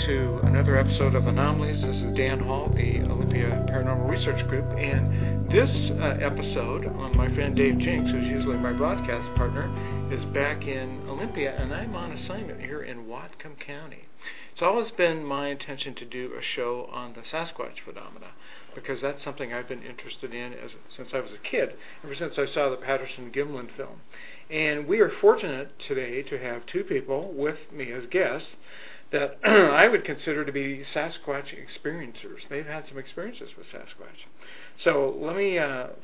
to another episode of Anomalies. This is Dan Hall, the Olympia Paranormal Research Group, and this episode, my friend Dave Jinks, who's usually my broadcast partner, is back in Olympia, and I'm on assignment here in Whatcom County. It's always been my intention to do a show on the Sasquatch phenomena, because that's something I've been interested in since I was a kid, ever since I saw the Patterson-Gimlin film. And we are fortunate today to have two people with me as guests that I would consider to be Sasquatch experiencers. They've had some experiences with Sasquatch. So let me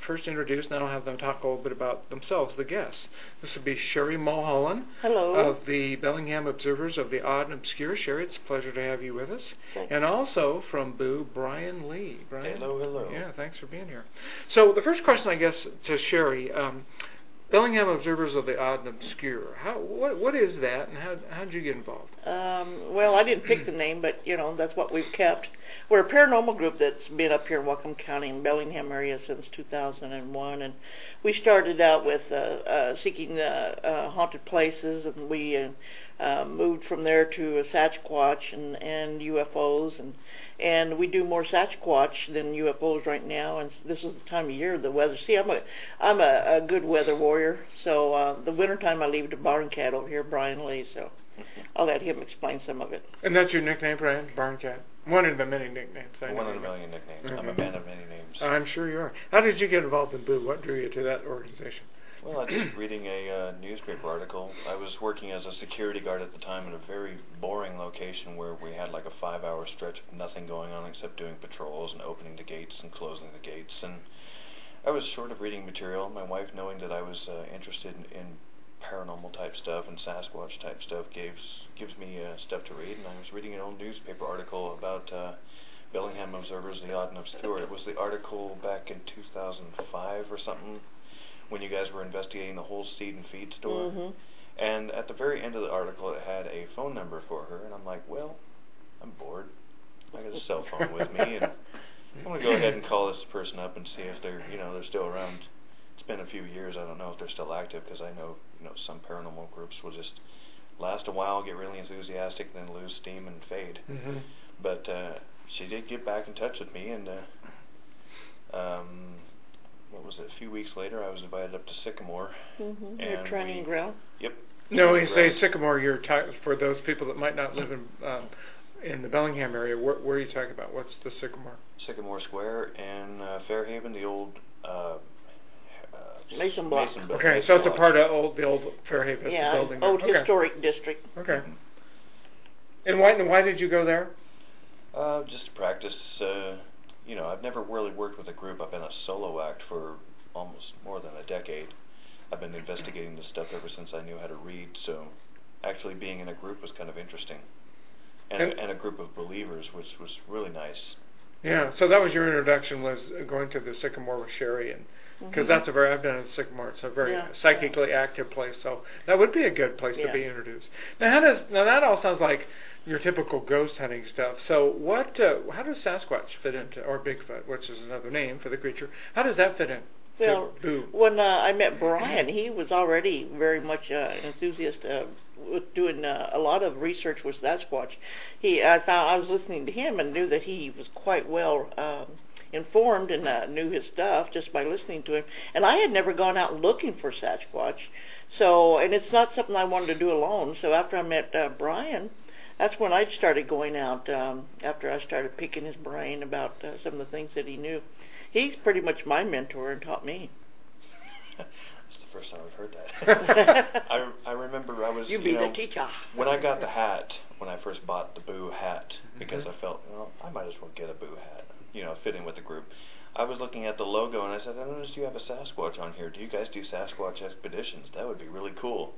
first introduce, and then I'll have them talk a little bit about themselves, the guests. This would be Sherry Mulholland. Hello. Of the Bellingham Observers of the Odd and Obscure. Sherry, it's a pleasure to have you with us. Thanks. And also from BOOO, Brian Lee. Brian? Hello, hello. Yeah, thanks for being here. So the first question, I guess, to Sherry, Bellingham Observers of the Odd and Obscure. What is that, and how did you get involved? Well, I didn't pick the name, but that's what we've kept. We're a paranormal group that's been up here in Whatcom County and Bellingham area since 2001, and we started out with seeking haunted places, and we moved from there to Sasquatch and UFOs, and we do more Sasquatch than UFOs right now. And this is the time of year, the weather. See, I'm a good weather warrior. So the wintertime I leave to Barn Cat over here, Brian Lee. So I'll let him explain some of it. And that's your nickname, Brian? Barn Cat? One of the many nicknames. One of a million nicknames. Okay. I'm a man of many names. I'm sure you are. How did you get involved in BOOO? What drew you to that organization? Well, I was just reading a newspaper article. I was working as a security guard at the time in a very boring location where we had like a 5-hour stretch of nothing going on except doing patrols and opening the gates and closing the gates. And I was short of reading material. My wife, knowing that I was interested in paranormal type stuff and Sasquatch type stuff, gives me stuff to read. And I was reading an old newspaper article about Bellingham Observers, the Odd and Obscure. It was the article back in 2005 or something, when you guys were investigating the whole seed and feed store. Mm-hmm. And at the very end of the article, it had a phone number for her, and I'm like, well, I'm bored. I got a cell phone with me, and I'm going to go ahead and call this person up and see if they're still around. It's been a few years. I don't know if they're still active, because I know, some paranormal groups will just last a while, get really enthusiastic, then lose steam and fade. Mm-hmm. But she did get back in touch with me, and what was it, a few weeks later, I was invited up to Sycamore. Mm-hmm. Your training ground? Yep. No, when you say Sycamore, you're for those people that might not live in the Bellingham area. Where are you talking about? What's the Sycamore? Sycamore Square in Fairhaven, the old Mason Block. Okay, so it's a part of the old Fairhaven building. Yeah, old historic district. Okay. And why did you go there? Just to practice. I've never really worked with a group. I've been a solo act for almost more than a decade. I've been investigating this stuff ever since I knew how to read, so actually being in a group was kind of interesting. And a group of believers, which was really nice. Yeah, so that was your introduction, was going to the Sycamore with Sherry, and because I've been in Sycamore. It's a very psychically active place, so that would be a good place to be introduced. Now, that all sounds like your typical ghost hunting stuff. So how does Sasquatch fit into, or Bigfoot, which is another name for the creature, how does that fit in? Well, when I met Brian, he was already very much an enthusiast with doing a lot of research with Sasquatch. I was listening to him and knew that he was quite well informed and knew his stuff just by listening to him. And I had never gone out looking for Sasquatch, and it's not something I wanted to do alone. So after I met Brian, that's when I started going out, after I started picking his brain about some of the things that he knew. He's pretty much my mentor and taught me. That's the first time I've heard that. I remember I was, You be the teacher. When I got the hat, when I first bought the BOOO hat, because I felt, I might as well get a BOOO hat, fit in with the group. I was looking at the logo and I said, I noticed you have a Sasquatch on here. Do you guys do Sasquatch expeditions? That would be really cool.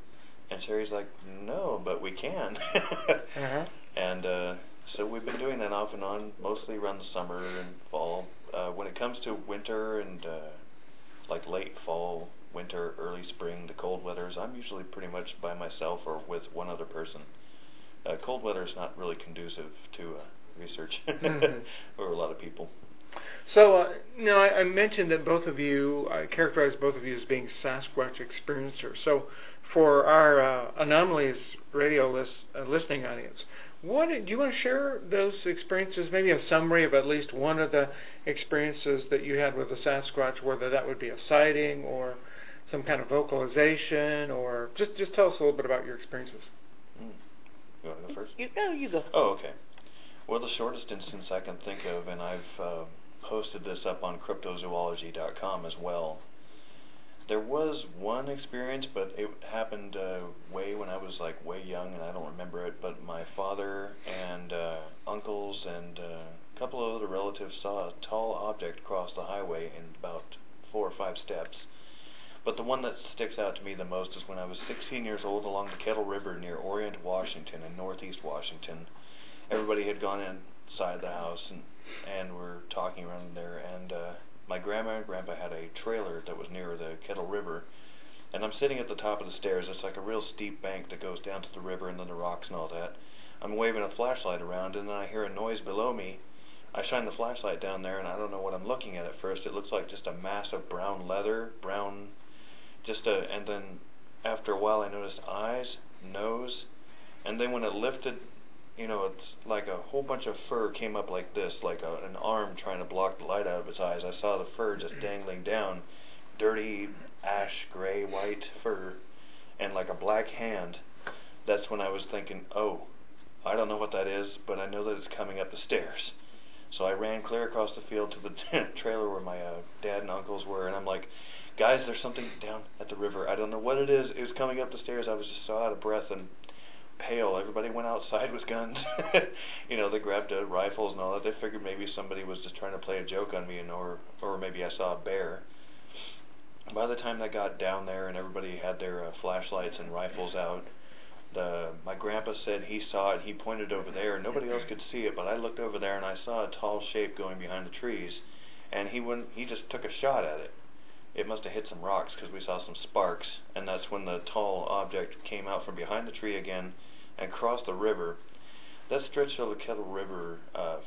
And Sherry's like, no, but we can. And so we've been doing that off and on, mostly around the summer and fall. When it comes to winter and like late fall, winter, early spring, the cold weathers, I'm usually pretty much by myself or with one other person. Cold weather is not really conducive to research for a lot of people. So, I mentioned that both of you, I characterized both of you as being Sasquatch experiencers. So, for our Anomalies radio listening audience, do you want to share those experiences, maybe a summary of at least one of the experiences that you had with the Sasquatch, whether that would be a sighting or some kind of vocalization, or just tell us a little bit about your experiences. You want to go first? You go. Oh, okay. Well, the shortest instance I can think of, and I've posted this up on cryptozoology.com as well. There was one experience, but it happened way when I was like way young, and I don't remember it. But my father and uncles and a couple of other relatives saw a tall object cross the highway in about 4 or 5 steps. But the one that sticks out to me the most is when I was 16 years old along the Kettle River near Orient, Washington, in northeast Washington. Everybody had gone inside the house and were talking around there, and my grandma and grandpa had a trailer that was near the Kettle River, and I'm sitting at the top of the stairs. It's like a real steep bank that goes down to the river and then the rocks and all that. I'm waving a flashlight around, and then I hear a noise below me. I shine the flashlight down there, and I don't know what I'm looking at first. It looks like just a mass of brown leather, and then after a while I noticed eyes, nose, and then when it lifted, it's like a whole bunch of fur came up like this, like an arm trying to block the light out of its eyes. I saw the fur just dangling down, dirty ash gray white fur, and like a black hand. That's when I was thinking, oh, I don't know what that is, but I know that it's coming up the stairs. So I ran clear across the field to the trailer where my dad and uncles were, and I'm like, guys, there's something down at the river. I don't know what it is. It was coming up the stairs. I was just so out of breath and pale. Everybody went outside with guns. They grabbed rifles and all that. They figured maybe somebody was just trying to play a joke on me, or maybe I saw a bear. By the time I got down there and everybody had their flashlights and rifles out, my grandpa said he saw it. He pointed over there. Nobody else could see it, but I looked over there and I saw a tall shape going behind the trees, and he just took a shot at it. It must have hit some rocks because we saw some sparks, and that's when the tall object came out from behind the tree again and crossed the river. That stretch of the Kettle River,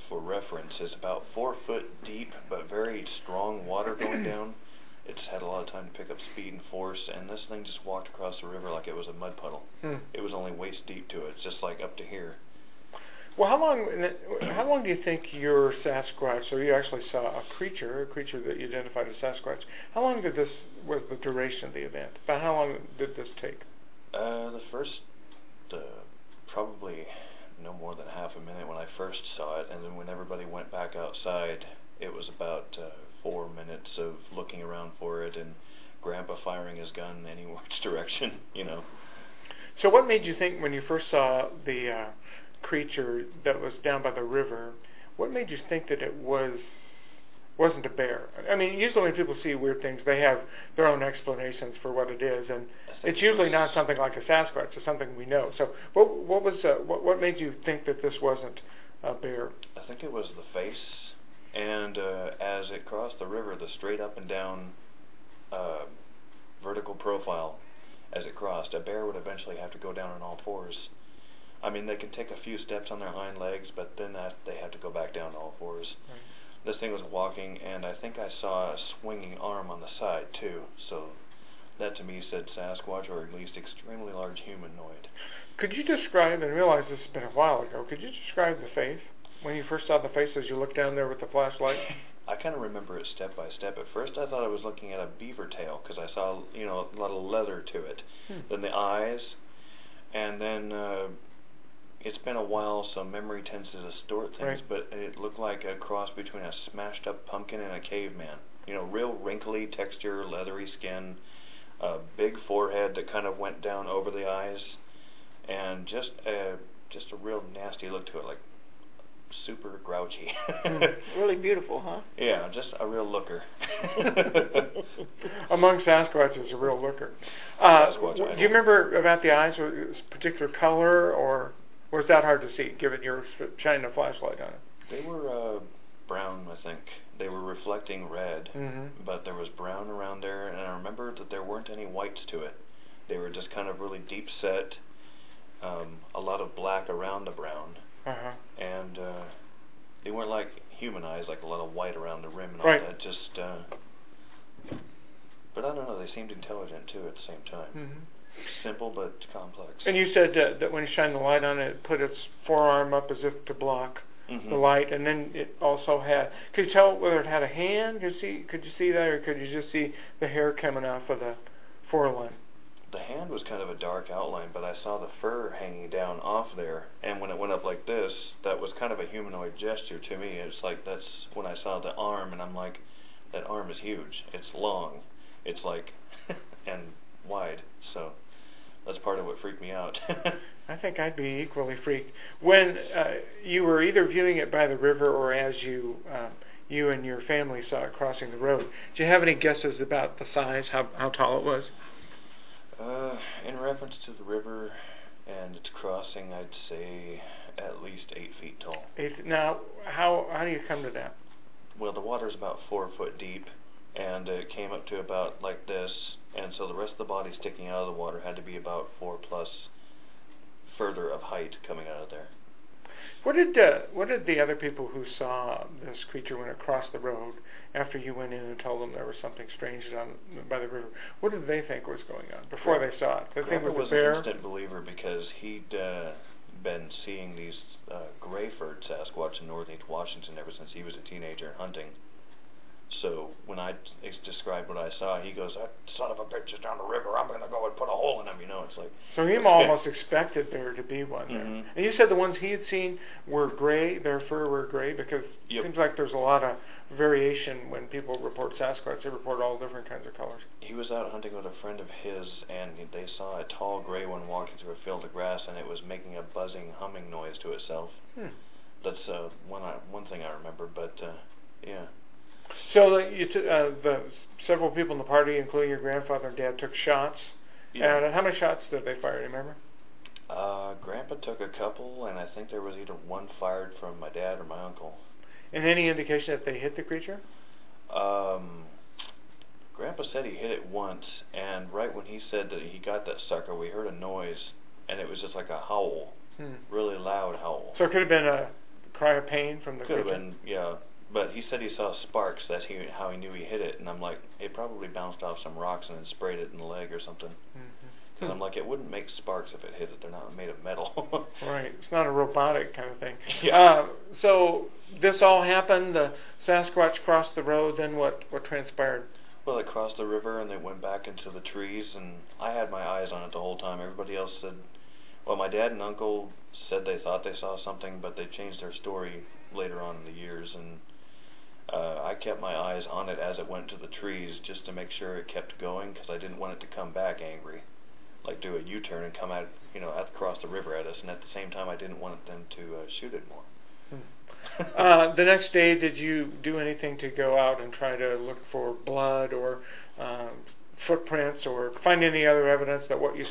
for reference, is about 4 foot deep, but very strong water going down. It's had a lot of time to pick up speed and force, and this thing just walked across the river like it was a mud puddle. It was only waist deep to it, just like up to here. Well, how long do you think your Sasquatch, so you actually saw a creature that you identified as Sasquatch, how long was the duration of the event? About how long did this take? The first, probably no more than half a minute when I first saw it, and then when everybody went back outside, it was about 4 minutes of looking around for it and Grandpa firing his gun any which direction, So what made you think when you first saw the creature that was down by the river, what made you think that it wasn't a bear? I mean, usually when people see weird things, they have their own explanations for what it is, and it's usually not something like a Sasquatch. It's something we know. So what made you think that this wasn't a bear? I think it was the face, and as it crossed the river, the straight up and down vertical profile as it crossed, a bear would eventually have to go down on all fours. I mean, they can take a few steps on their hind legs, but then they have to go back down to all fours. Right. This thing was walking, and I think I saw a swinging arm on the side, too. So that, to me, said Sasquatch, or at least extremely large humanoid. Could you describe, and realize this has been a while ago, could you describe the face? When you first saw the face as you looked down there with the flashlight? I kind of remember it step by step. At first, I thought I was looking at a beaver tail, because I saw, a lot of leather to it. Then the eyes, and then... it's been a while, so memory tends to distort things, right. But it looked like a cross between a smashed-up pumpkin and a caveman. Real wrinkly texture, leathery skin, a big forehead that kind of went down over the eyes, and just a real nasty look to it, like super grouchy. Really beautiful, huh? Yeah, just a real looker. Among Sasquatches, a real looker. Do you remember about the eyes, or particular color, or... was that hard to see, given you're shining a flashlight on it? They were brown, I think. They were reflecting red, but there was brown around there, and I remember that there weren't any whites to it. They were just kind of really deep set, a lot of black around the brown, and they weren't like human eyes, like a lot of white around the rim and all that. Just, but I don't know, they seemed intelligent, too, at the same time. Simple but complex. And you said that when you shine the light on it, it put its forearm up as if to block the light, and then it also had. Could you tell whether it had a hand? Could you see that, or could you just see the hair coming off of the forelimb? The hand was kind of a dark outline, but I saw the fur hanging down off there, and when it went up like this, that was kind of a humanoid gesture to me. It's like that's when I saw the arm, and I'm like, that arm is huge. It's long. It's like, and wide. So that's part of what freaked me out. I think I'd be equally freaked. When you were either viewing it by the river or as you and your family saw it crossing the road, do you have any guesses about the size, how tall it was? In reference to the river and its crossing, I'd say at least 8 feet tall. Now, how do you come to that? Well, the water's about 4 foot deep, and it came up to about like this, and so the rest of the body sticking out of the water had to be about 4 plus further of height coming out of there. What did the other people who saw this creature when it crossed the road, after you went in and told them there was something strange by the river, what did they think was going on before they saw it? Did they think it was a bear? Grandpa was an instant believer because he'd been seeing these gray-furred Sasquatch in northeast Washington ever since he was a teenager and hunting. So when I described what I saw, he goes, "That son of a bitch is down the river. I'm going to go and put a hole in him." You know, it's like. So he almost expected there to be one there. Mm-hmm. And you said the ones he had seen were gray. Their fur were gray because it seems like there's a lot of variation when people report Sasquatch. They report all different kinds of colors. He was out hunting with a friend of his, and they saw a tall gray one walking through a field of grass, and it was making a buzzing, humming noise to itself. That's one thing I remember, but yeah. So the several people in the party, including your grandfather and dad, took shots. Yeah. And how many shots did they fire? Do you remember? Grandpa took a couple, and I think there was either one fired from my dad or my uncle. And any indication that they hit the creature? Grandpa said he hit it once, and right when he said that he got that sucker, we heard a noise, and it was just like a howl, really loud howl. So it could have been a cry of pain from the creature? Could have been, yeah. But he said he saw sparks. That's how he knew he hit it. And I'm like, it probably bounced off some rocks and then sprayed it in the leg or something. Because I'm like, it wouldn't make sparks if it hit it. They're not made of metal. Right. It's not a robotic kind of thing. Yeah. So this all happened. The Sasquatch crossed the road. Then what transpired? Well, it crossed the river and it went back into the trees. And I had my eyes on it the whole time. Everybody else said, well, my dad and uncle said they thought they saw something, but they changed their story later on in the years. And I kept my eyes on it as it went to the trees just to make sure it kept going because I didn't want it to come back angry, like do a U-turn and come across the river at us. And at the same time, I didn't want them to shoot it more. The next day, did you do anything to go out and try to look for blood or footprints or find any other evidence that what you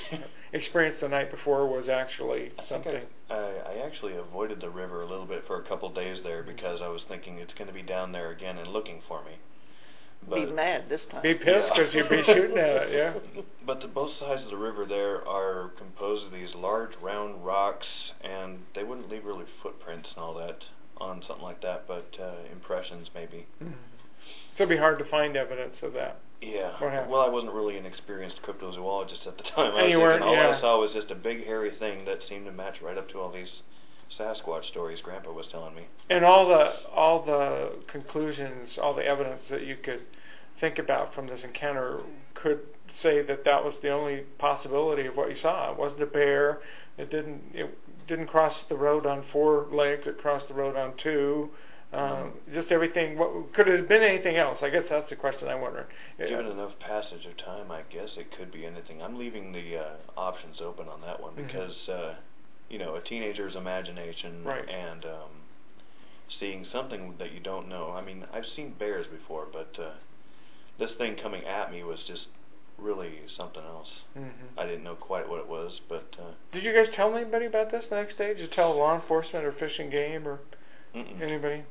experienced the night before was actually something? I actually avoided the river a little bit for a couple days there because I was thinking it's going to be down there again and looking for me. Be mad this time. Be pissed because you'd be shooting at it, yeah. But both sides of the river there are composed of these large round rocks, and they wouldn't leave really footprints and all that on something like that, but impressions maybe. Mm-hmm. So it'd be hard to find evidence of that. Yeah. Well, I wasn't really an experienced cryptozoologist at the time. All I saw was just a big hairy thing that seemed to match right up to all these Sasquatch stories Grandpa was telling me. And all the conclusions, all the evidence that you could think about from this encounter could say that that was the only possibility of what you saw. It wasn't a bear. It didn't cross the road on 4 legs. It crossed the road on 2. Just everything. What could it have been anything else? I guess that's the question I wonder. Given enough passage of time, I guess it could be anything. I'm leaving the options open on that one because a teenager's imagination and seeing something that you don't know. I mean, I've seen bears before, but this thing coming at me was just really something else. I didn't know quite what it was, but did you guys tell anybody about this the next day? Did you tell law enforcement or Fish and Game or anybody?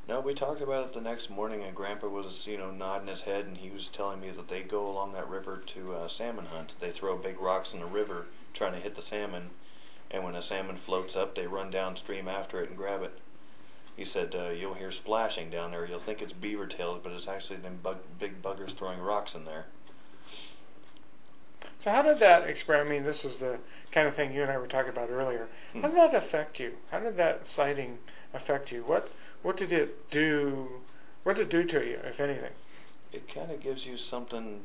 No, we talked about it the next morning, and Grandpa was, nodding his head, and he was telling me that they go along that river to salmon hunt. They throw big rocks in the river trying to hit the salmon, and when a salmon floats up, they run downstream after it and grab it. He said, you'll hear splashing down there. You'll think it's beaver tails, but it's actually them big buggers throwing rocks in there. So how did that experience, I mean, this is the kind of thing you and I were talking about earlier. How did that affect you? How did that sighting affect you? What did it do? What did it do to you, if anything? It kind of gives you something,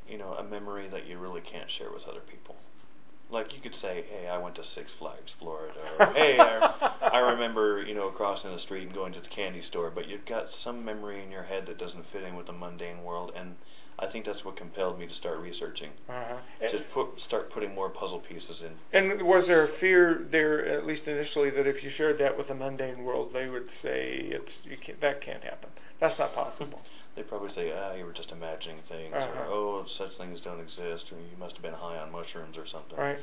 a memory that you really can't share with other people. Like you could say, hey, I went to Six Flags, Florida, or hey, I remember, crossing the street and going to the candy store, but you've got some memory in your head that doesn't fit in with the mundane world, and I think that's what compelled me to start researching. To start putting more puzzle pieces in. And was there a fear there, at least initially, that if you shared that with the mundane world, they would say that can't happen? That's not possible. They probably say, you were just imagining things, or, oh, such things don't exist, or you must have been high on mushrooms or something. Right.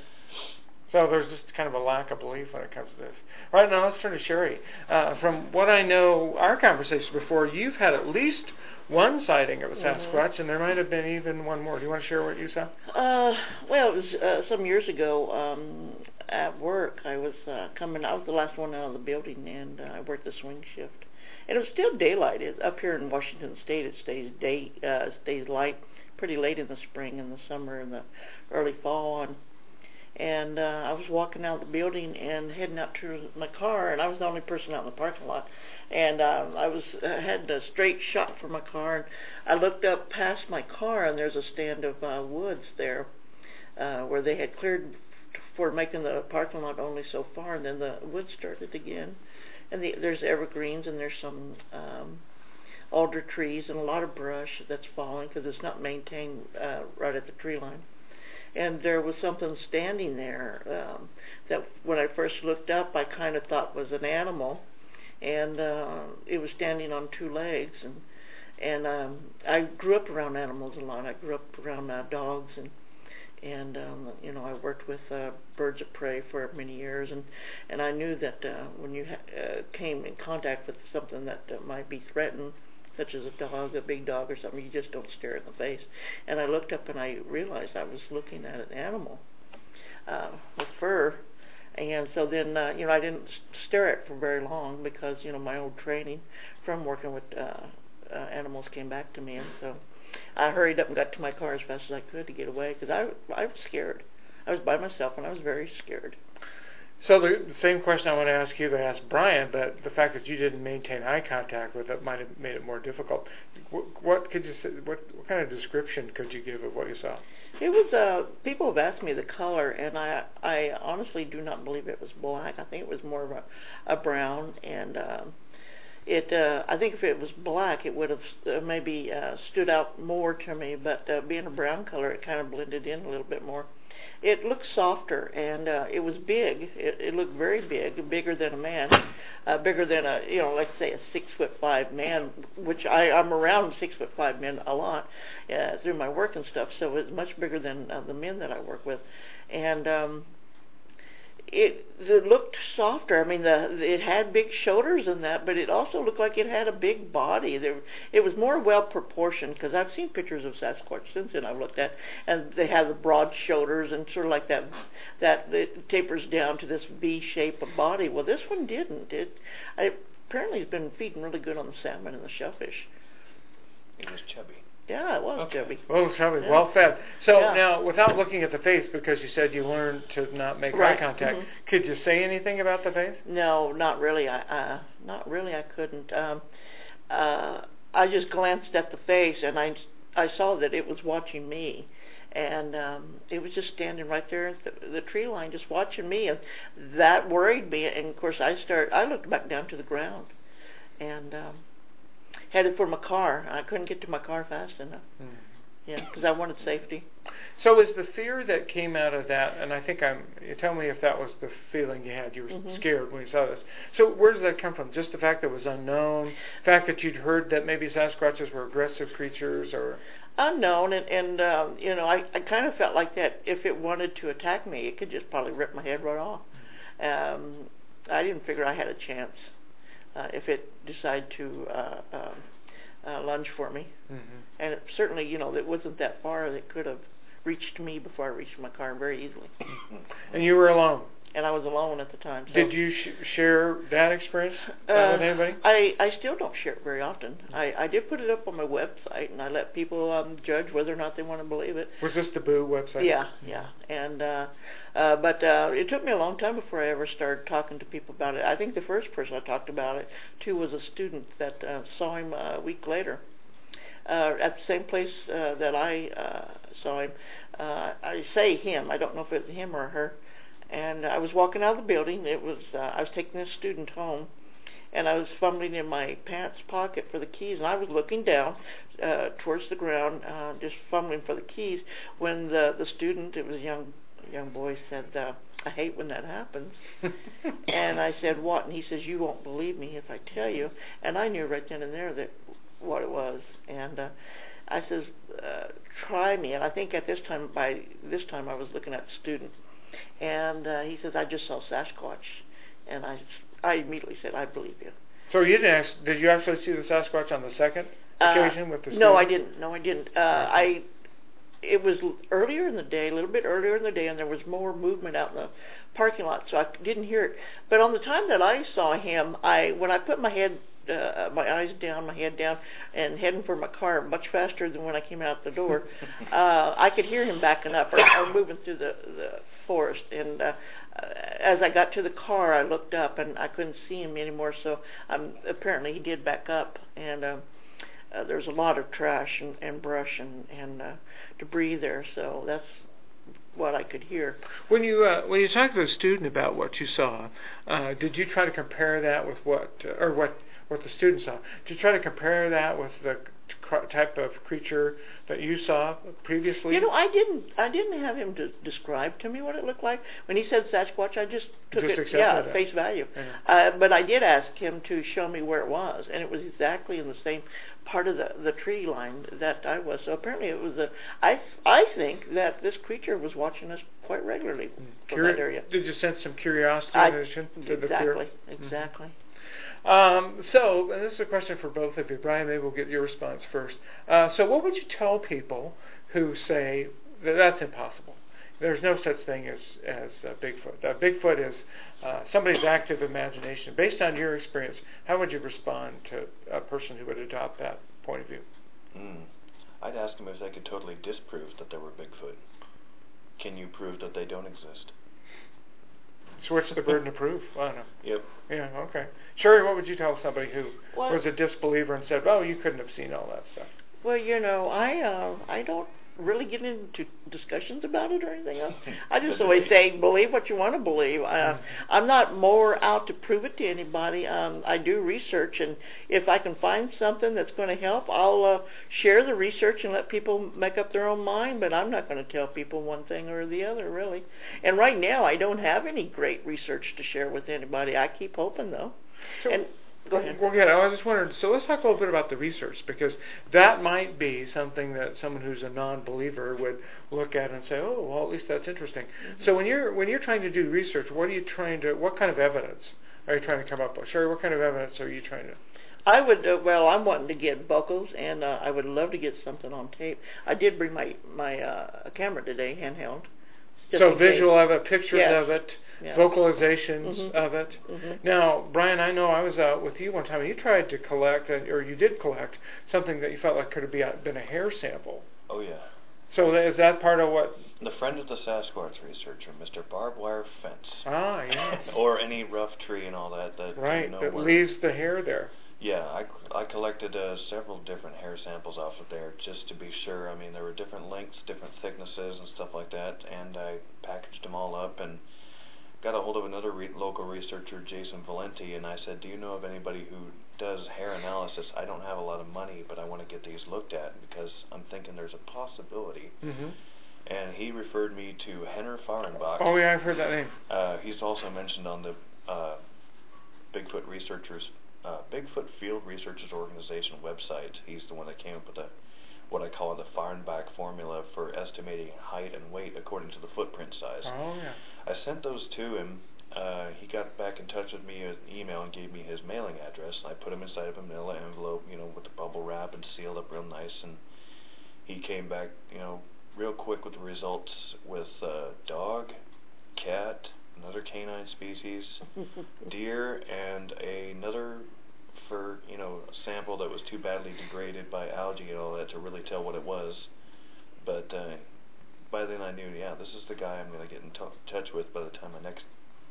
So there's just kind of a lack of belief when it comes to this. All right, now let's turn to Sherry. From what I know, our conversation before, you've had at least one sighting of a Sasquatch, and there might have been even one more. Do you want to share what you saw? Well, it was some years ago at work. I was I was the last one out of the building, and I worked the swing shift. And it was still daylight. Up here in Washington State, it stays light pretty late in the spring and the summer and the early fall. And I was walking out of the building and heading out to my car, and I was the only person out in the parking lot. And I had a straight shot for my car, and I looked up past my car, and there's a stand of woods there where they had cleared for making the parking lot only so far, and then the woods started again. And there's evergreens, and there's some alder trees and a lot of brush that's falling because it's not maintained right at the tree line. And there was something standing there that when I first looked up, I kind of thought was an animal, and it was standing on two legs. And I grew up around animals a lot. I grew up around dogs, and I worked with birds of prey for many years, and I knew that when you came in contact with something that might be threatened, such as a dog, a big dog or something, you just don't stare it in the face. And I looked up and I realized I was looking at an animal with fur. And so then, I didn't stare at it for very long because, my old training from working with animals came back to me. And so I hurried up and got to my car as fast as I could to get away because I was scared. I was by myself and I was very scared. So the same question I want to ask you that I asked Brian, but the fact that you didn't maintain eye contact with it might have made it more difficult. What could you say? What kind of description could you give of what you saw? It was people have asked me the color, and I honestly do not believe it was black. I think it was more of a brown, and I think if it was black, it would have maybe stood out more to me. But being a brown color, it kind of blended in a little bit more. It looked softer, and it was big. It looked very big, bigger than a man, bigger than let's say a 6'5" man, which I'm around 6'5" men a lot through my work and stuff. So it's much bigger than the men that I work with, and it looked softer. I mean, it had big shoulders and that, but it also looked like it had a big body. It was more well proportioned because I've seen pictures of Sasquatch since then I've looked at, and they have the broad shoulders and sort of like that it tapers down to this V shape of body. Well, this one didn't. Apparently has been feeding really good on the salmon and the shellfish. It was chubby. Yeah, it was chubby. Oh, chubby, yeah. Well fed. So now, without looking at the face, because you said you learned to not make eye contact, could you say anything about the face? No, not really. I couldn't. I just glanced at the face, and I saw that it was watching me, and it was just standing right there at the tree line, just watching me, and that worried me. And of course, I looked back down to the ground, and headed for my car. I couldn't get to my car fast enough. Yeah, because I wanted safety. So is the fear that came out of that, and I think you tell me if that was the feeling you had, you were scared when you saw this. So where does that come from? Just the fact that it was unknown, the fact that you'd heard that maybe Sasquatches were aggressive creatures, or? Unknown, and I kind of felt like that if it wanted to attack me, it could just probably rip my head right off. I didn't figure I had a chance. If it decided to lunge for me. And it certainly, it wasn't that far. It could have reached me before I reached my car very easily. And you were alone? and I was alone at the time. So, did you share that experience with anybody? I still don't share it very often. I did put it up on my website, and I let people judge whether or not they want to believe it. Was this the BOOO website? Yeah, yeah. And but it took me a long time before I ever started talking to people about it. I think the first person I talked about it to was a student that saw him a week later at the same place that I saw him. I say him. I don't know if it was him or her. And I was walking out of the building. It was I was taking this student home, and I was fumbling in my pants pocket for the keys, and I was looking down towards the ground, just fumbling for the keys, when the student, it was a young boy, said, "I hate when that happens." And I said, "What?" And he says, "You won't believe me if I tell you." And I knew right then and there that what it was. And I says, "Try me." And I think by this time I was looking at the student. And he says, "I just saw Sasquatch." And I immediately said, "I believe you." So you didn't did you actually see the Sasquatch on the second occasion with the student? No, I didn't. No, I didn't. It was earlier in the day, a little bit earlier in the day, and there was more movement out in the parking lot, so I didn't hear it. But on the time that I saw him, when I put my head, my eyes down, my head down, and heading for my car much faster than when I came out the door, I could hear him backing up or moving through the forest. And as I got to the car, I looked up and I couldn't see him anymore. So apparently he did back up, and there's a lot of trash and brush and debris there. So that's what I could hear. When you talked to the student about what you saw, did you try to compare that with what the student saw? Did you try to compare that with the type of creature that you saw previously? You know, I didn't have him to describe to me what it looked like. When he said Sasquatch, I just took it, at face value. Yeah. But I did ask him to show me where it was, and it was exactly in the same part of the tree line that I was. So apparently it was I think that this creature was watching us quite regularly from that area. Did you sense some curiosity in addition to the fear? Exactly. So, and this is a question for both of you. Brian, maybe we'll get your response first. So what would you tell people who say that that's impossible? There's no such thing as Bigfoot. Bigfoot is somebody's active imagination. Based on your experience, how would you respond to a person who would adopt that point of view? I'd ask them if they could totally disprove that there were Bigfoot. Can you prove that they don't exist? So what's the burden of proof? I don't know. Yep. Yeah, okay. Sherry, what would you tell somebody who Well, was a disbeliever and said, "Oh, you couldn't have seen all that stuff"? Well, you know, I don't really get into discussions about it or anything else. I just always say, believe what you want to believe. I'm not more out to prove it to anybody. I do research, and if I can find something that's going to help, I'll share the research and let people make up their own mind, but I'm not going to tell people one thing or the other, really. And right now, I don't have any great research to share with anybody. I keep hoping, though. So, go ahead. Well, yeah, I was just wondering, so let's talk a little bit about the research, because that might be something that someone who's a non-believer would look at and say, "Oh, well, at least that's interesting." Mm-hmm. So when you're trying to do research, what kind of evidence are you trying to come up with? Sherry, what kind of evidence are you trying to? I would, I'm wanting to get vocals, and I would love to get something on tape. I did bring my camera today, handheld. So visual of it, pictures of it. Yeah. Vocalizations of it. Mm-hmm. Now, Brian, I know I was out with you one time, and you tried to collect, or you did collect, something that you felt like could have been a hair sample. Oh, yeah. So is that part of what? The friend of the Sasquatch researcher, Mr. Barbed Wire Fence. Ah, yeah. Or any rough tree and all that. Right, that leaves the hair there. Yeah, I collected several different hair samples off of there just to be sure. I mean, there were different lengths, different thicknesses and stuff like that, and I packaged them all up and got a hold of another local researcher, Jason Valenti, and I said, "Do you know of anybody who does hair analysis? I don't have a lot of money, but I want to get these looked at because I'm thinking there's a possibility." Mm-hmm. And he referred me to Henner Fahrenbach. Oh, yeah, I've heard that name. He's also mentioned on the Bigfoot Field Researchers Organization website. He's the one that came up with what I call the Fahrenbach formula for estimating height and weight according to the footprint size. Oh, yeah. I sent those to him. He got back in touch with me an email and gave me his mailing address. I put them inside of a manila envelope, with the bubble wrap and sealed up real nice. And he came back, real quick with the results with dog, cat, another canine species, deer, and another sample that was too badly degraded by algae and all that to really tell what it was. But by then I knew, this is the guy I'm going to get in touch with by the time my next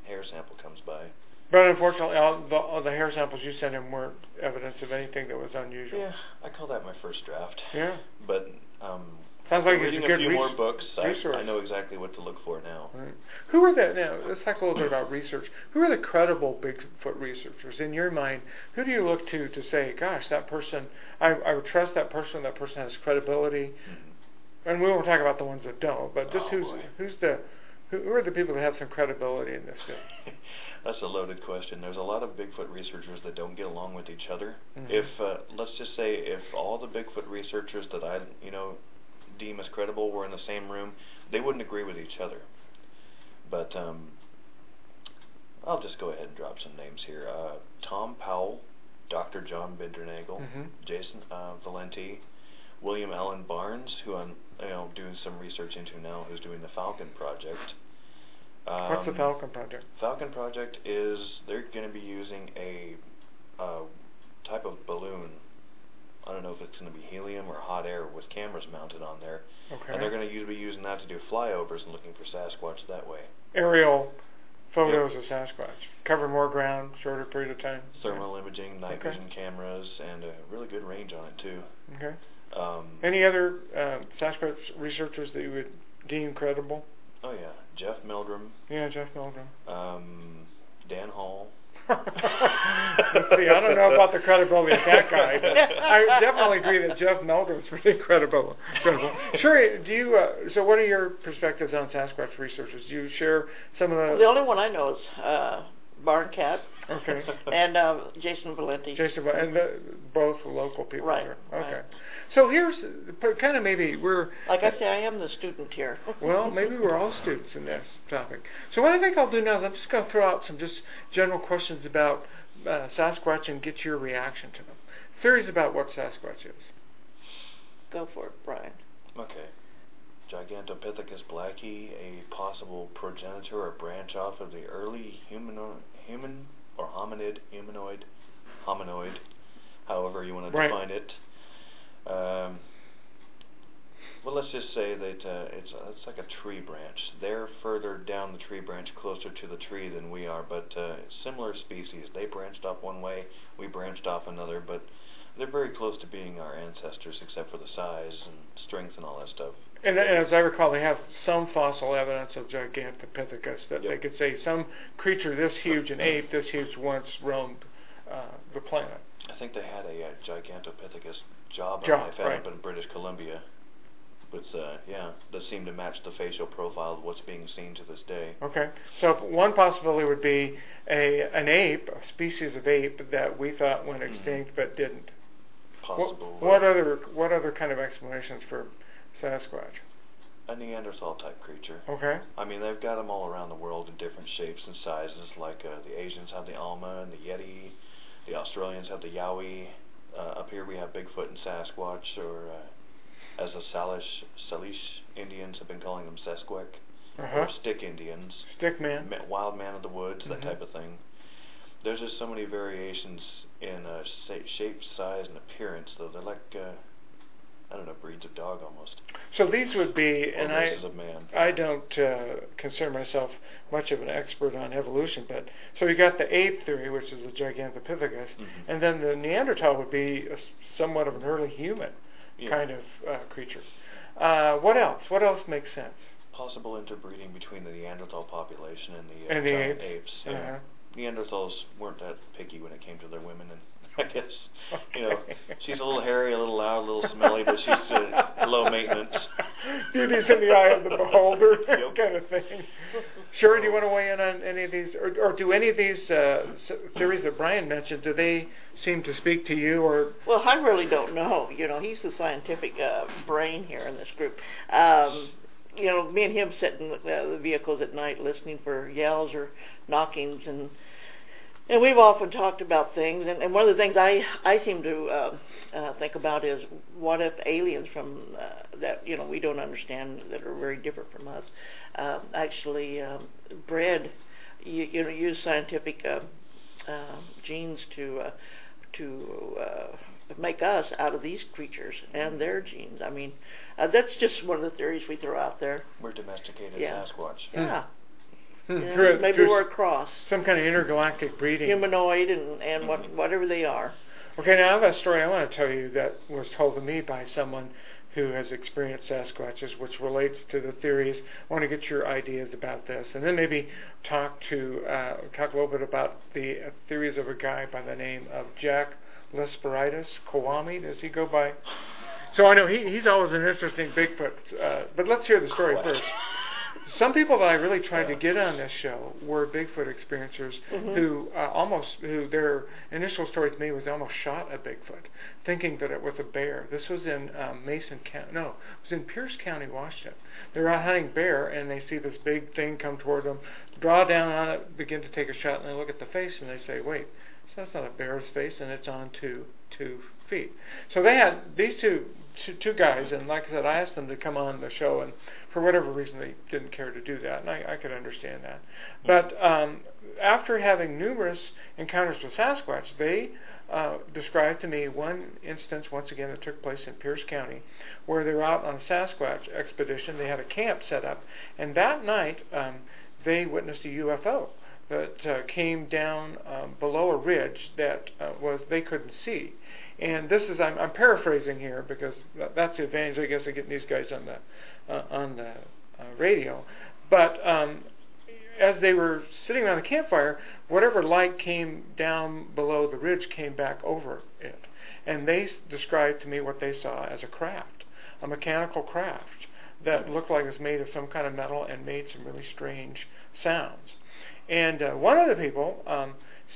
hair sample comes by. But unfortunately, all the hair samples you sent him weren't evidence of anything that was unusual. Yeah, I call that my first draft. Yeah. But sounds like reading a good a few more books, resource. I know exactly what to look for now. Right. Who are the, now, let's talk a little bit about research. Who are the credible Bigfoot researchers? In your mind, who do you look to say, gosh, that person, I would trust that person has credibility? Mm-hmm. And we won't talk about the ones that don't, but just who are the people that have some credibility in this field? That's a loaded question. There's a lot of Bigfoot researchers that don't get along with each other. Mm-hmm. If let's just say if all the Bigfoot researchers that I deem as credible were in the same room, they wouldn't agree with each other. But I'll just go ahead and drop some names here. Tom Powell, Dr. John Bindernagel, mm-hmm. Jason Valenti, William Allen Barnes, who I'm doing some research into now, who's doing the Falcon Project. What's the Falcon Project? Falcon Project is they're going to be using a type of balloon. I don't know if it's going to be helium or hot air with cameras mounted on there. Okay. And they're going to be using that to do flyovers and looking for Sasquatch that way. Aerial photos of Sasquatch. Cover more ground, shorter period of time. Thermal imaging, night vision cameras, and a really good range on it too. Okay. Any other Sasquatch researchers that you would deem credible? Oh yeah, Jeff Meldrum. Yeah, Jeff Meldrum. Dan Hall. Let's see, I don't know about the credibility of that guy, but I definitely agree that Jeff Meldrum's pretty credible. Sure, do you, so what are your perspectives on Sasquatch researchers? Do you share some of the... Well, the only one I know is Barn Cat. Okay. And Jason Valenti. And both local people. Right. Here. Okay. Right. So here's kind of maybe we're... Like I say, I am the student here. Well, maybe we're all students in this topic. So what I think I'll do now is I'm just going to throw out some just general questions about Sasquatch and get your reaction to them. Theories about what Sasquatch is. Go for it, Brian. Okay. Gigantopithecus blacki, a possible progenitor or branch off of the early human or humanoid, however you want to define it. Well, let's just say that it's like a tree branch. They're further down the tree branch, closer to the tree than we are, but similar species. They branched off one way, we branched off another, but they're very close to being our ancestors, except for the size and strength and all that stuff. And as I recall, they have some fossil evidence of Gigantopithecus that they could say some creature this huge, an ape this huge, once roamed the planet. I think they had a Gigantopithecus job they found up in British Columbia. With, that seemed to match the facial profile of what's being seen to this day. Okay, so one possibility would be an ape, a species of ape that we thought went extinct but didn't. Possible. What other kind of explanations for Sasquatch? A Neanderthal type creature. Okay. I mean, they've got them all around the world in different shapes and sizes. Like the Asians have the Alma and the Yeti. The Australians have the Yowie. Up here we have Bigfoot and Sasquatch, or as the Salish Indians have been calling them Sasquatch, or Stick Indians. Stick man. Wild man of the woods, that type of thing. There's just so many variations in shape, size, and appearance, though they're like, breeds of dog almost. So these would be, and races of man. I don't consider myself much of an expert on evolution, but so you got the ape theory, which is the Gigantopithecus, and then the Neanderthal would be somewhat of an early human kind of creature. What else? What else makes sense? Possible interbreeding between the Neanderthal population and the giant apes. Yeah. Neanderthals weren't that picky when it came to their women, and I guess, she's a little hairy, a little loud, a little smelly, but she's low maintenance. Beauty's in the eye of the beholder, kind of thing. Sherry, do you want to weigh in on any of these, or do any of these theories that Brian mentioned, do they seem to speak to you, or? Well, I really don't know. He's the scientific brain here in this group. Me and him sit in the vehicles at night listening for yells or knockings, and we've often talked about things, and one of the things I seem to think about is, what if aliens from that we don't understand, that are very different from us, actually bred use scientific genes to make us out of these creatures and their genes. I mean, that's just one of the theories we throw out there. We're domesticated Sasquatch. Yeah. Maybe we're a cross. Some kind of intergalactic breeding. Humanoid and whatever they are. Okay, now I have a story I want to tell you that was told to me by someone who has experienced Sasquatches, which relates to the theories. I want to get your ideas about this, and then maybe talk a little bit about the theories of a guy by the name of Jack Lesperitis. Kwame, does he go by? So I know he's always an interesting Bigfoot, but let's hear the story first. Some people that I really tried to get on this show were Bigfoot experiencers who their initial story to me was they almost shot a Bigfoot, thinking that it was a bear. This was in Mason County. No, it was in Pierce County, Washington. They were out hunting bear, and they see this big thing come toward them, draw down on it, begin to take a shot, and they look at the face, and they say, wait, so that's not a bear's face, and it's on 2 feet. So they had these two guys, and like I said, I asked them to come on the show, and for whatever reason they didn't care to do that, and I could understand that. But after having numerous encounters with Sasquatch, they described to me one instance, once again, that took place in Pierce County, where they were out on a Sasquatch expedition. They had a camp set up, and that night they witnessed a UFO that came down below a ridge that they couldn't see. And this is, I'm paraphrasing here because that's the advantage, I guess, of getting these guys on the radio. But as they were sitting around the campfire, whatever light came down below the ridge came back over it. And they described to me what they saw as a craft, a mechanical craft that looked like it was made of some kind of metal and made some really strange sounds. And one of the people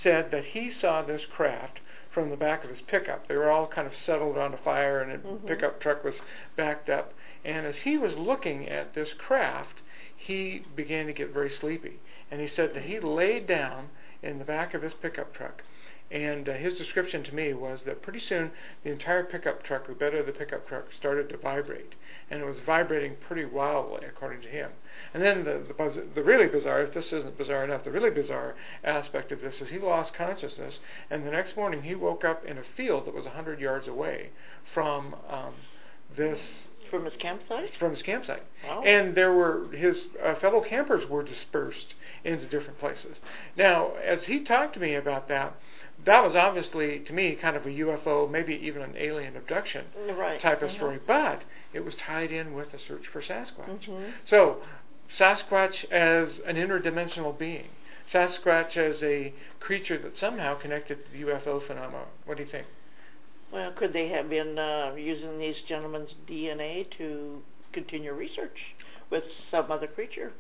said that he saw this craft from the back of his pickup. They were all kind of settled around a fire, and the pickup truck was backed up. And as he was looking at this craft, he began to get very sleepy. And he said that he laid down in the back of his pickup truck. And his description to me was that pretty soon the entire pickup truck, the bed of the pickup truck, started to vibrate. And it was vibrating pretty wildly, according to him. And then the really bizarre, if this isn't bizarre enough, the really bizarre aspect of this is he lost consciousness, and the next morning he woke up in a field that was 100 yards away from this... From his campsite? From his campsite. Wow. And there were, his fellow campers were dispersed into different places. Now, as he talked to me about that, that was obviously, to me, kind of a UFO, maybe even an alien abduction type of story. But it was tied in with a search for Sasquatch. So, Sasquatch as an interdimensional being. Sasquatch as a creature that somehow connected to the UFO phenomena. What do you think? Well, could they have been using these gentlemen's DNA to continue research with some other creature?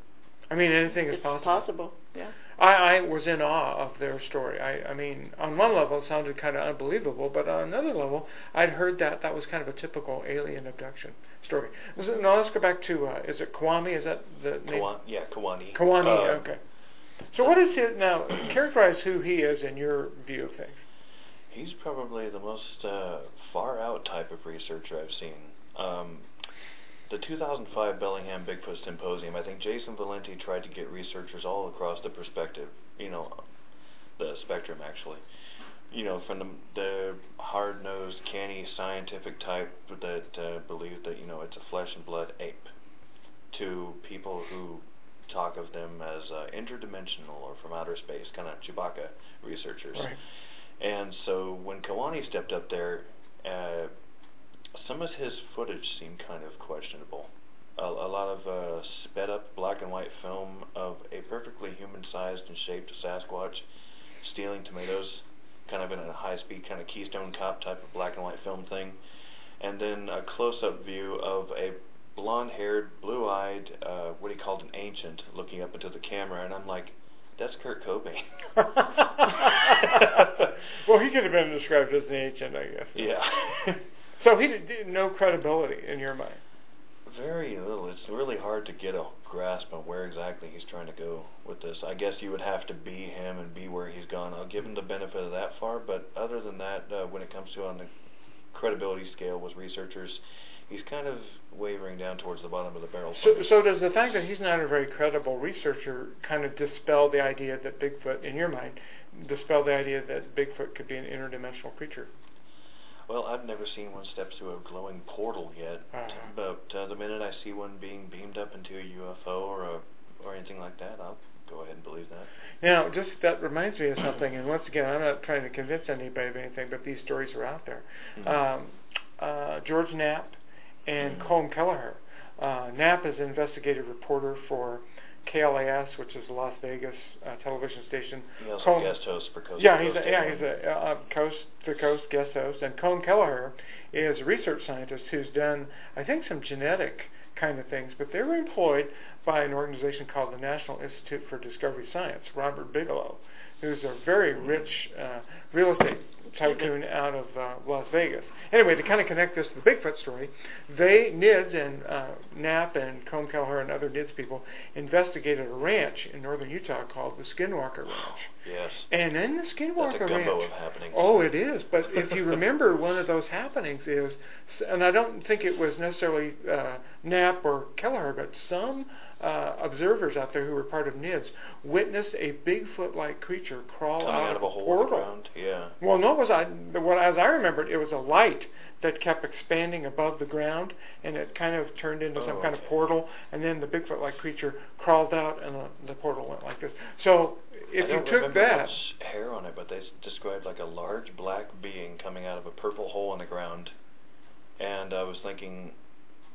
I mean, anything is It's possible. possible, yeah. I was in awe of their story. I mean, on one level it sounded kind of unbelievable, but on another level, I'd heard that was kind of a typical alien abduction story. Now let's go back to, is it Kwame? Is that the name? Yeah, Kawani. Kawani, okay. So what is it now? Characterize who he is in your view of things. He's probably the most far-out type of researcher I've seen. The 2005 Bellingham Bigfoot Symposium, I think Jason Valenti tried to get researchers all across the perspective, the spectrum actually. From the hard-nosed, canny, scientific type that believe that, it's a flesh and blood ape, to people who talk of them as interdimensional or from outer space, kind of Chewbacca researchers. Right. And so when Kawani stepped up there, some of his footage seemed kind of questionable. A lot of sped-up black and white film of a perfectly human-sized and shaped Sasquatch stealing tomatoes, kind of in a high-speed kind of Keystone Cop type of black and white film thing. And then a close-up view of a blonde-haired, blue-eyed, what he called an ancient, looking up into the camera, and I'm like, that's Kurt Cobain. Well, he could have been described as an ancient, I guess. Yeah. So he did no credibility in your mind? Very little. It's really hard to get a grasp on where exactly he's trying to go with this. I guess you would have to be him and be where he's gone. I'll give him the benefit of that far, but other than that, when it comes to on the credibility scale with researchers, He's kind of wavering down towards the bottom of the barrel. So does the fact that he's not a very credible researcher kind of dispel the idea that Bigfoot, in your mind, dispel the idea that Bigfoot could be an interdimensional creature? Well, I've never seen one step through a glowing portal yet, but the minute I see one being beamed up into a UFO or anything like that, I'll go ahead and believe that. Now, just that reminds me of something, and once again, I'm not trying to convince anybody of anything, but these stories are out there. Mm-hmm. George Knapp and Colm Kelleher. Knapp is an investigative reporter for KLAS, which is the Las Vegas television station. He also guest host for Coast. Yeah, he's a coast-to-coast guest host. And Colm Kelleher is a research scientist who's done, I think, some genetic kind of things. But they were employed by an organization called the National Institute for Discovery Science, Robert Bigelow, who's a very rich real estate tycoon out of Las Vegas. Anyway, to kind of connect this to the Bigfoot story, NIDS and Knapp and Colm Kelleher and other NIDS people investigated a ranch in northern Utah called the Skinwalker Ranch. Yes. And in the Skinwalker Ranch... That's a gumbo Ranch... of happenings. Oh, it is. But if you remember, one of those happenings is, and I don't think it was necessarily Knapp or Kelleher, but some observers out there who were part of NIDS witnessed a Bigfoot-like creature crawl out of a hole portal. In the ground. Yeah. Well, no, as I remembered, it was a light that kept expanding above the ground, and it kind of turned into some kind of portal, and then the Bigfoot-like creature crawled out, and the portal went like this. So if you took that... hair on it, but they described like a large black being coming out of a purple hole in the ground, and I was thinking...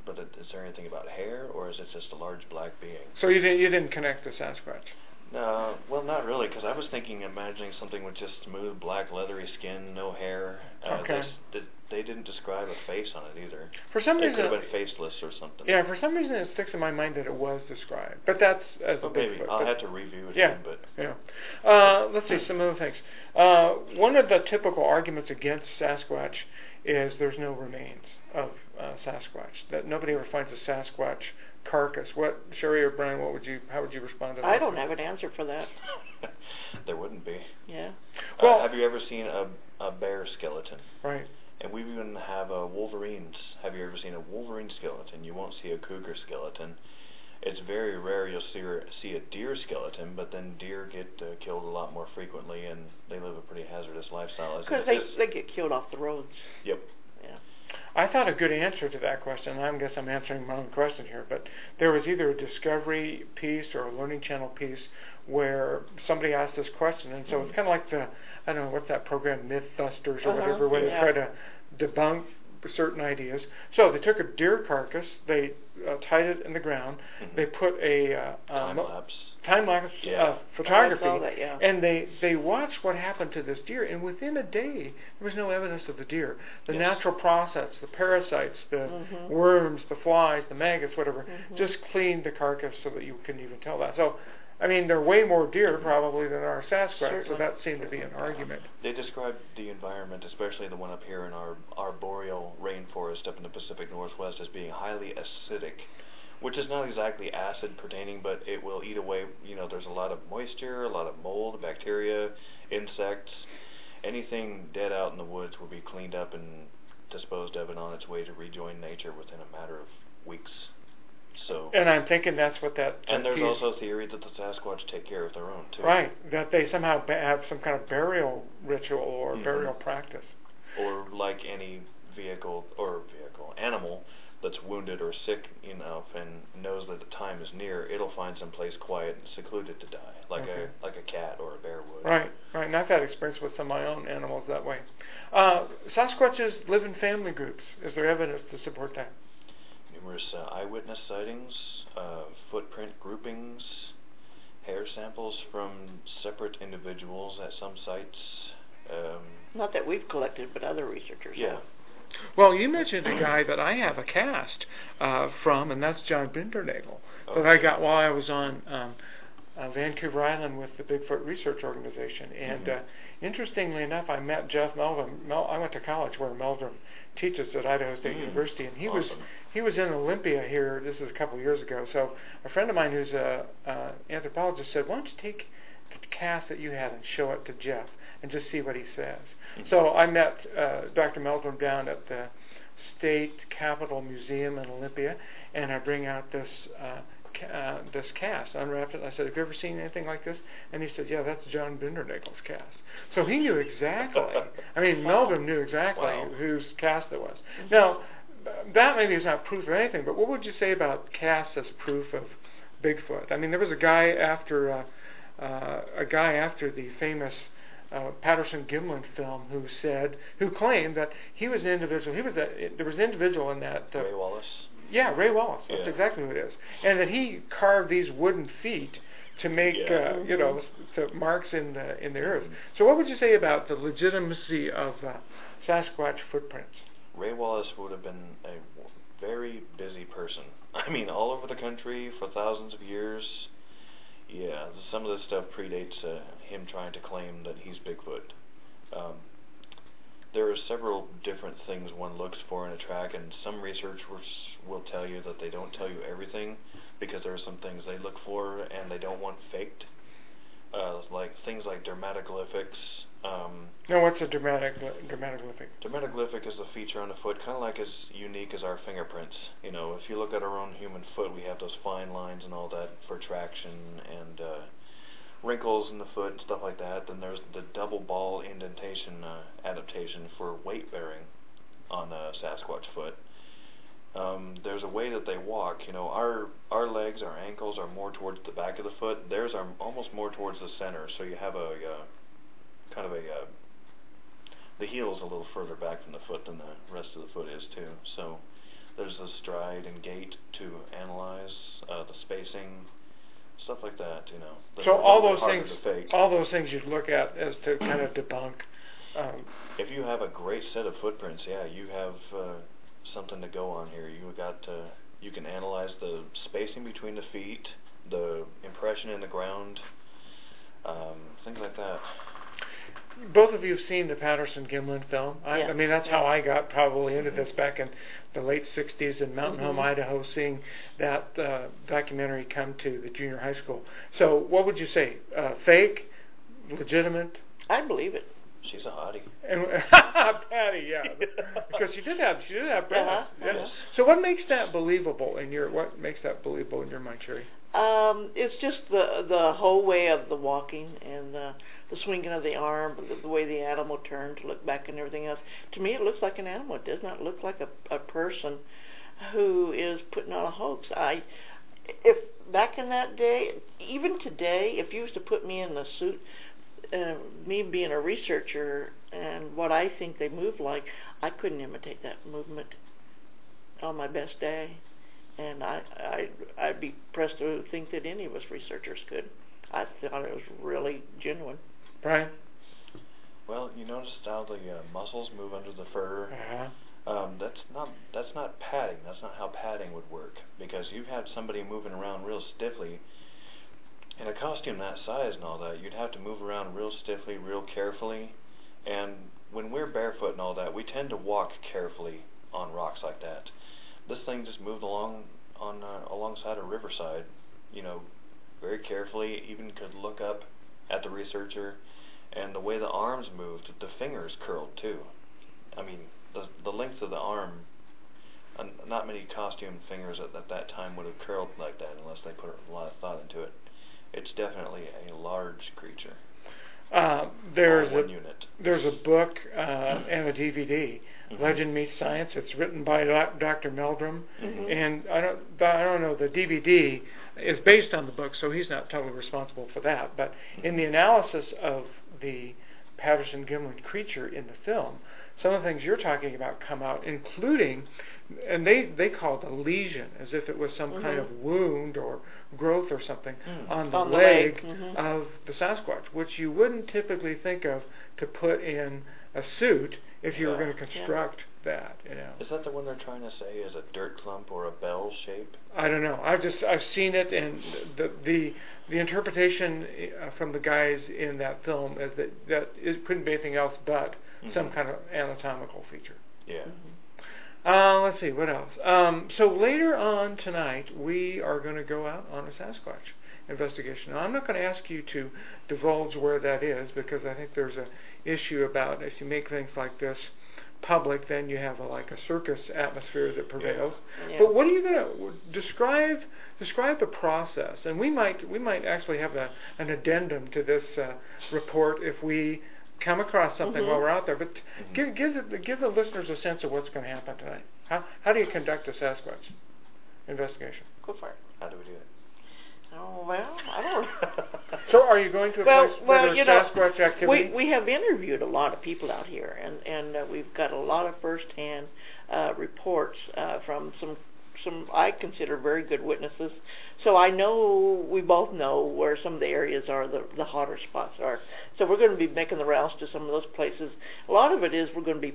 But is there anything about hair, or is it just a large black being? So you didn't connect to Sasquatch? No, well, not really, because I was imagining something with just smooth, black, leathery skin, no hair. Okay. They didn't describe a face on it either. For some reason, it could have been faceless or something. Yeah, for some reason it sticks in my mind that it was described. But that's as a maybe. Bigfoot. I'll have to review it again. But yeah. Let's see some other things. One of the typical arguments against Sasquatch is there's no remains of Sasquatch, that nobody ever finds a Sasquatch carcass. Sherry or Brian, how would you respond to that? I don't have an answer for that. There wouldn't be. Yeah. Well, have you ever seen a bear skeleton? Right. And we even have wolverines. Have you ever seen a wolverine skeleton? You won't see a cougar skeleton. It's very rare you'll see a deer skeleton, but then deer get killed a lot more frequently, and they live a pretty hazardous lifestyle. Because they get killed off the roads. Yep. Yeah. I thought a good answer to that question, and I guess I'm answering my own question here, but there was either a Discovery piece or a Learning Channel piece where somebody asked this question, and so it's kind of like I don't know, what's that program, Mythbusters or whatever, where they try to debunk certain ideas. So they took a deer carcass, they tied it in the ground, they put a time-lapse photography, and they watched what happened to this deer, and within a day, there was no evidence of the deer. The natural process, the parasites, the worms, the flies, the maggots, whatever, just cleaned the carcass so that you couldn't even tell that. So, I mean, there are way more deer probably than our Sasquatch, so that seemed to be an argument. They described the environment, especially the one up here in our boreal rainforest up in the Pacific Northwest, as being highly acidic, which is not exactly acid pertaining, but it will eat away, there's a lot of moisture, a lot of mold, bacteria, insects. Anything dead out in the woods will be cleaned up and disposed of and on its way to rejoin nature within a matter of weeks. So, and I'm thinking that's what that... And there's also a theory that the Sasquatch take care of their own, too. Right, that they somehow have some kind of burial ritual or burial practice. Or like any animal that's wounded or sick enough and knows that the time is near, it'll find some place quiet and secluded to die, like a cat or a bear would. Right, and I've had experience with some of my own animals that way. Sasquatches live in family groups. Is there evidence to support that? Numerous eyewitness sightings, footprint groupings, hair samples from separate individuals at some sites. Not that we've collected, but other researchers have. Well, you mentioned a guy that I have a cast from, and that's John Bindernagel, that I got while I was on Vancouver Island with the Bigfoot Research Organization. And interestingly enough, I met Jeff Meldrum. I went to college where Meldrum teaches at Idaho State University, and he was in Olympia here. This was a couple of years ago. So a friend of mine who's an anthropologist said, why don't you take the cast that you had and show it to Jeff and just see what he says. So I met Dr. Meldrum down at the State Capitol Museum in Olympia, and I bring out this this cast, unwrapped it. I said, "Have you ever seen anything like this?" And he said, "Yeah, that's John Bindernagel's cast." So he knew exactly. I mean, Meldrum knew exactly whose cast it was. Now, that maybe is not proof of anything, but what would you say about casts as proof of Bigfoot? I mean, there was a guy after the famous Patterson-Gimlin film who claimed that he was an individual. There was an individual in that. Ray Wallace. Yeah, Ray Wallace. That's exactly who it is. And that he carved these wooden feet to make the marks in the earth. So what would you say about the legitimacy of Sasquatch footprints? Ray Wallace would have been a very busy person. I mean, all over the country for thousands of years. Yeah, some of this stuff predates him trying to claim that he's Bigfoot. There are several different things one looks for in a track, and some researchers will tell you that they don't tell you everything because there are some things they look for and they don't want faked, like things like dermatoglyphics. Now, what's a dermatoglyphic? Dermatoglyphic is a feature on the foot, kind of like as unique as our fingerprints. You know, if you look at our own human foot, we have those fine lines and all that for traction and wrinkles in the foot and stuff like that. Then there's the double ball indentation adaptation for weight bearing on a Sasquatch foot. There's a way that they walk. You know, our legs, our ankles are more towards the back of the foot. Theirs are almost more towards the center. So you have the heel's a little further back from the foot than the rest of the foot is too. So there's the stride and gait to analyze, the spacing, stuff like that, you know. So all those things you'd look at as to kind of debunk. If you have a great set of footprints, yeah, you have something to go on here. You can analyze the spacing between the feet, the impression in the ground, things like that. Both of you have seen the Patterson-Gimlin film. I mean, that's how I got probably into this back in the late 60s in Mountain Home, Idaho, seeing that documentary come to the junior high school. So what would you say? Fake? Legitimate? I believe it. She's a hottie. And, Patty, yeah. Because she did have breasts. Yes. So what makes that believable in your mind, Sherry? It's just the whole way of the walking and the swinging of the arm, the way the animal turned to look back and everything else. To me, it looks like an animal. It does not look like a person who is putting on a hoax. If back in that day, even today, if you was to put me in the suit, me being a researcher and what I think they move like, I couldn't imitate that movement on my best day. And I'd be pressed to think that any of us researchers could. I thought it was really genuine. Brian? Well, you noticed how the muscles move under the fur. That's not padding. That's not how padding would work. Because you had somebody moving around real stiffly in a costume that size and all that. You'd have to move around real stiffly, real carefully. And when we're barefoot and all that, we tend to walk carefully on rocks like that. This thing just moved along alongside a riverside, you know, very carefully. Even could look up at the researcher, and the way the arms moved, the fingers curled too. I mean, the length of the arm. Not many costume fingers at that time would have curled like that unless they put a lot of thought into it. It's definitely a large creature. There's a book and a DVD. Legend Meets Science. It's written by Dr. Meldrum, and I don't know. The DVD is based on the book, so he's not totally responsible for that. But in the analysis of the Patterson-Gimlin creature in the film, some of the things you're talking about come out, including, and they call it a lesion, as if it was some kind of wound or growth or something on the leg of the Sasquatch, which you wouldn't typically think of to put in a suit if you were going to construct that, you know. Is that the one they're trying to say is a dirt clump or a bell shape? I don't know. I've seen it, and the interpretation from the guys in that film is that it couldn't be anything else but some kind of anatomical feature. Yeah. Let's see, what else? So later on tonight, we are going to go out on a Sasquatch investigation. Now, I'm not going to ask you to divulge where that is, because I think there's an issue about if you make things like this public, then you have like a circus atmosphere that prevails. Yeah. But what are you going to describe the process? And we might actually have an addendum to this report if we come across something while we're out there. But give the listeners a sense of what's going to happen tonight. How do you conduct a Sasquatch investigation? Go for it. How do we do it? Oh, well, I don't know. So are you going to a place where there's Sasquatch activity? We have interviewed a lot of people out here, and we've got a lot of first-hand reports from some I consider very good witnesses. So we both know where some of the areas are, the hotter spots are. So we're going to be making the rounds to some of those places. A lot of it is we're going to be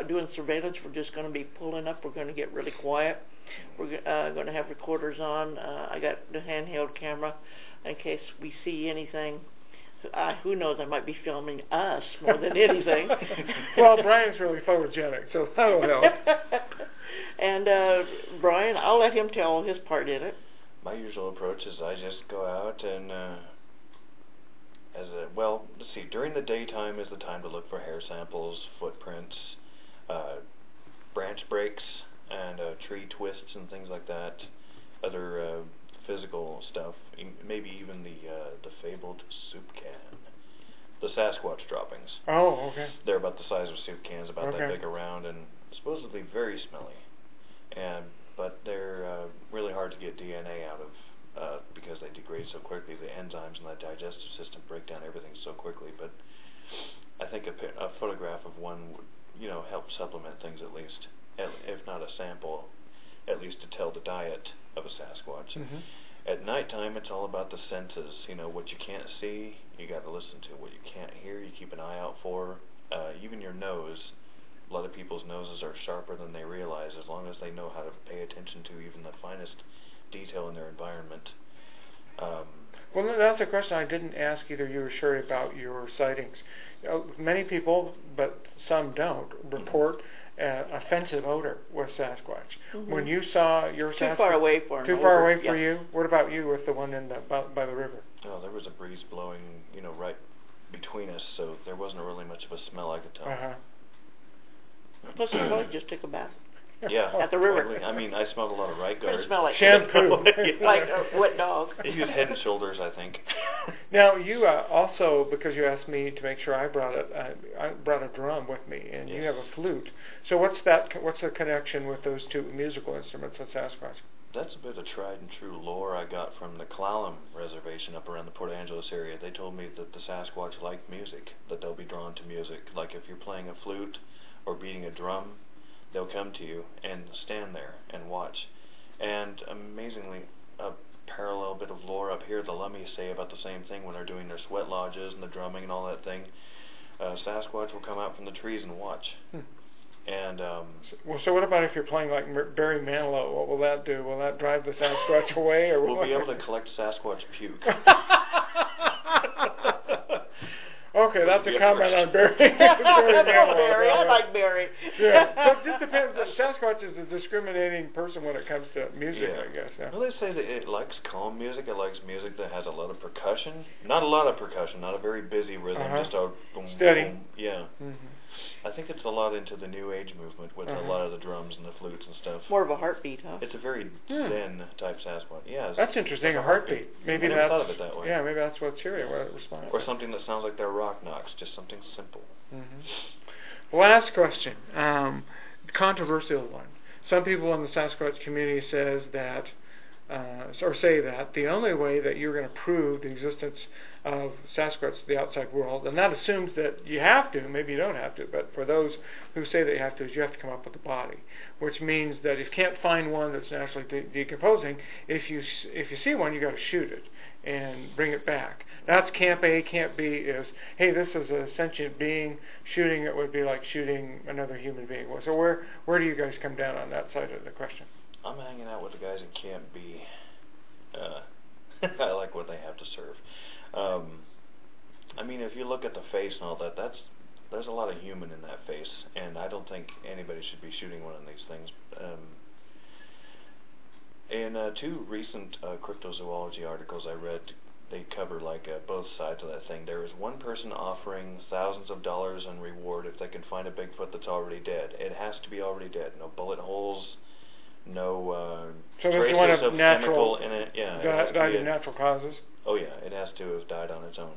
doing surveillance. We're just going to be pulling up. We're going to get really quiet. We're going to have recorders on. I got the handheld camera in case we see anything. Who knows, I might be filming us more than anything. Well, Brian's really photogenic, so that'll help. And Brian, I'll let him tell his part in it. My usual approach is I just go out and, let's see, during the daytime is the time to look for hair samples, footprints, branch breaks, and tree twists and things like that, other physical stuff, maybe even the fabled soup can, the Sasquatch droppings. Oh, okay. They're about the size of soup cans, about that big around, and supposedly very smelly. But they're really hard to get DNA out of because they degrade so quickly. The enzymes in the digestive system break down everything so quickly. But I think a photograph of one would, help supplement things at least. If not a sample, at least to tell the diet of a Sasquatch. At nighttime, it's all about the senses. What you can't see, you got to listen to. What you can't hear, you keep an eye out for. Even your nose, a lot of people's noses are sharper than they realize as long as they know how to pay attention to even the finest detail in their environment. Well, that's a question I didn't ask either you or Sherry about your sightings. Many people, but some don't, report offensive odor with Sasquatch. When you saw your Sasquatch... Too far away for you? What about you with the one by the river? Oh, there was a breeze blowing, right between us, so there wasn't really much of a smell I could tell. Plus, you probably just took a bath. Yeah. At the river. Totally. I mean, I smelled a lot of right guard. It smelled like shampoo. Like a wet dog. He was Head and Shoulders, I think. Now, you also, because you asked me to make sure I brought it, I brought a drum with me, and you have a flute. So what's the connection with those two musical instruments of Sasquatch? That's a bit of tried and true lore I got from the Clallam Reservation up around the Port Angeles area. They told me that the Sasquatch like music, that they'll be drawn to music. Like if you're playing a flute or beating a drum, they'll come to you and stand there and watch. And amazingly, a parallel bit of lore up here, the Lummies say about the same thing when they're doing their sweat lodges and the drumming and all that thing. Sasquatch will come out from the trees and watch. And so what about if you're playing like Barry Manilow? What will that do? Will that drive the Sasquatch away? Or we'll be able to collect Sasquatch puke. Okay, that's a comment on Barry. I like Barry. Yeah, so it just depends. Sasquatch is a discriminating person when it comes to music, I guess. Yeah. Well, they say that it likes calm music. It likes music that has a lot of percussion. Not a lot of percussion, not a very busy rhythm, just a boom, steady. Boom. Yeah. I think it's a lot into the New Age movement with a lot of the drums and the flutes and stuff. More of a heartbeat, huh? It's a very Zen type Sasquatch. Yeah. That's interesting, a heartbeat. Maybe I never thought of it that way. Yeah, maybe that's what's hearing, what it responds. Or something that sounds like their rock knocks, just something simple. Last question, controversial one. Some people in the Sasquatch community say that the only way that you're going to prove the existence of Sasquatch to the outside world, and that assumes that you have to, maybe you don't have to, but for those who say that you have to, is you have to come up with a body, which means that if you can't find one that's naturally decomposing, if you see one, you got to shoot it and bring it back. That's Camp A. Camp B is, hey, this is a sentient being. Shooting it would be like shooting another human being. So where do you guys come down on that side of the question? I'm hanging out with the guys in Camp B. I like what they have to serve. I mean, if you look at the face and all that, there's a lot of human in that face, and I don't think anybody should be shooting one of these things. In two recent cryptozoology articles I read, they cover like both sides of that thing. There is one person offering thousands of dollars in reward if they can find a Bigfoot that's already dead. It has to be already dead. No bullet holes, no traces of chemical in it. Yeah, it has to died be of natural causes. Oh yeah, it has to have died on its own.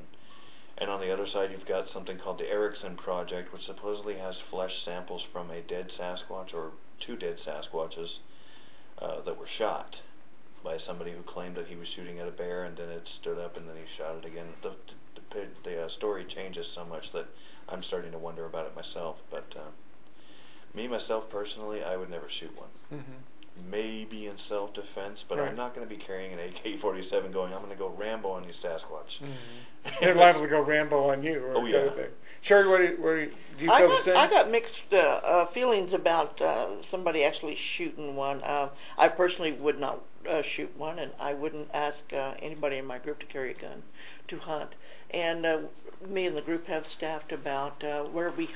And on the other side, you've got something called the Erickson Project, which supposedly has flesh samples from a dead Sasquatch, or 2 dead Sasquatches, that were shot by somebody who claimed that he was shooting at a bear, and then it stood up, and then he shot it again. The story changes so much that I'm starting to wonder about it myself. But myself personally, I would never shoot one. Mm-hmm. Maybe in self-defense, but right. I'm not going to be carrying an AK-47 going, I'm going to go Rambo on these Sasquatch. Mm-hmm. They're liable to go Rambo on you. Or oh, yeah. Sherry, do you feel the same? I got mixed feelings about somebody actually shooting one. I personally would not shoot one, and I wouldn't ask anybody in my group to carry a gun to hunt. And me and the group have staffed about where we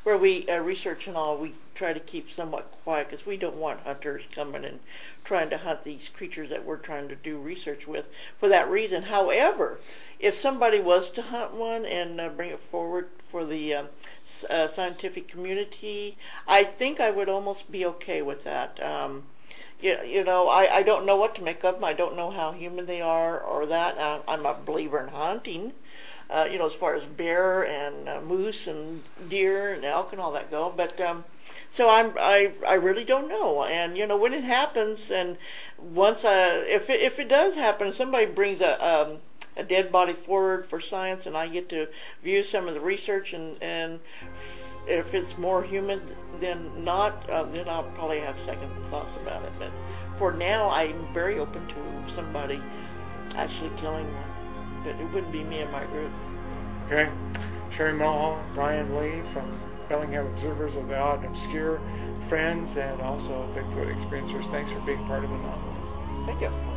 research and all. We try to keep somewhat quiet because we don't want hunters coming and trying to hunt these creatures that we're trying to do research with for that reason. However, if somebody was to hunt one and bring it forward for the scientific community, I think I would almost be okay with that. You know, I don't know what to make of them. I don't know how human they are or that. I'm a believer in hunting. You know, as far as bear and moose and deer and elk and all that go. But so I really don't know. And you know, when it happens, and once if it does happen, somebody brings a dead body forward for science, and I get to view some of the research, and if it's more human than not, then I'll probably have second thoughts about it. But for now, I'm very open to somebody actually killing one. But it wouldn't be me and my group. Okay. Sherry Mulholland, Brian Lee from Bellingham Observers of the Odd and Obscure, friends, and also Bigfoot experiencers. Thanks for being part of Anomalies. Thank you.